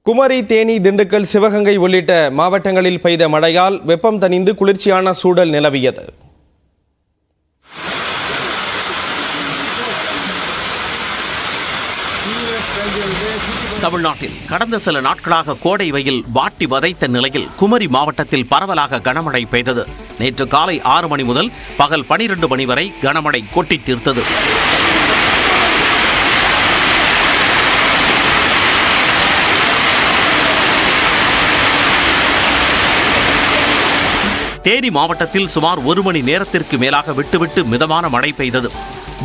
குமரி, தேனி, திண்டுக்கல், சிவகங்கை உள்ளிட்ட மாவட்டங்களில் பெய்த மழையால் வெப்பம் தணிந்து குளிர்ச்சியான சூழல் நிலவியது. தமிழ்நாட்டில் கடந்த சில நாட்களாக கோடை வெயில் வாட்டி வதைத்த நிலையில் குமரி மாவட்டத்தில் பரவலாக கனமழை பெய்தது. நேற்று காலை 6 மணி முதல் பகல் 12 மணி வரை கனமழை கொட்டி தீர்த்தது. தேனி மாவட்டத்தில் சுமார் 1 மணி நேரத்திற்கு மேலாக விட்டுவிட்டு மிதமான மழை பெய்தது.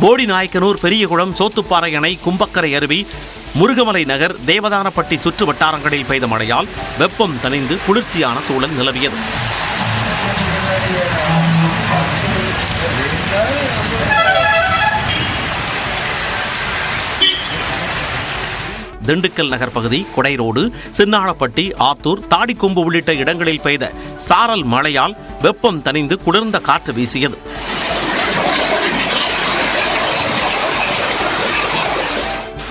போடிநாயக்கனூர், பெரியகுளம், சோத்துப்பாறை அணை, கும்பக்கரை அருவி, முருகமலை நகர், தேவதானப்பட்டி சுற்று வட்டாரங்களில் பெய்த மழையால் வெப்பம் தணிந்து குளிர்ச்சியான சூழல் நிலவியது. திண்டுக்கல் நகர் பகுதி, கொடைரோடு, சின்னாளப்பட்டி, ஆத்தூர், தாடிக்கொம்பு உள்ளிட்ட இடங்களில் பெய்த சாரல் மழையால் வெப்பம் தணிந்து குளிர்ந்த காற்று வீசியது.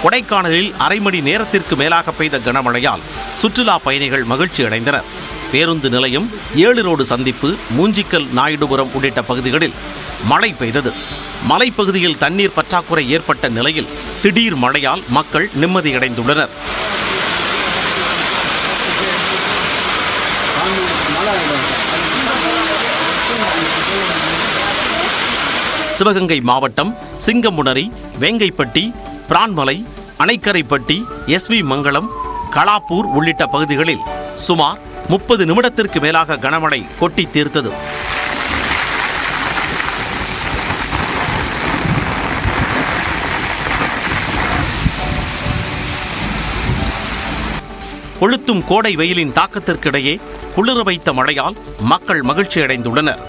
கொடைக்கானலில் அரை மணி நேரத்திற்கு மேலாக பெய்த கனமழையால் சுற்றுலா பயணிகள் மகிழ்ச்சி அடைந்தனர். பேருந்து நிலையம், 7 ரோடு சந்திப்பு, மூஞ்சிக்கல், நாயுடுபுரம் உள்ளிட்ட பகுதிகளில் மழை பெய்தது. மலைப்பகுதியில் தண்ணீர் பற்றாக்குறை ஏற்பட்ட நிலையில் திடீர் மழையால் மக்கள் நிம்மதியடைந்துள்ளனர். சிவகங்கை மாவட்டம் சிங்கமுனரி, வேங்கைப்பட்டி, பிரான்மலை, அணைக்கரைப்பட்டி, SV மங்கலம், கலாப்பூர் உள்ளிட்ட பகுதிகளில் சுமார் 30 நிமிடத்திற்கு மேலாக கனமழை கொட்டி தீர்த்தது. கொளுத்தும் கோடை வெயிலின் தாக்கத்திற்கிடையே குளிர வைத்த மழையால் மக்கள் மகிழ்ச்சி அடைந்துள்ளனர்.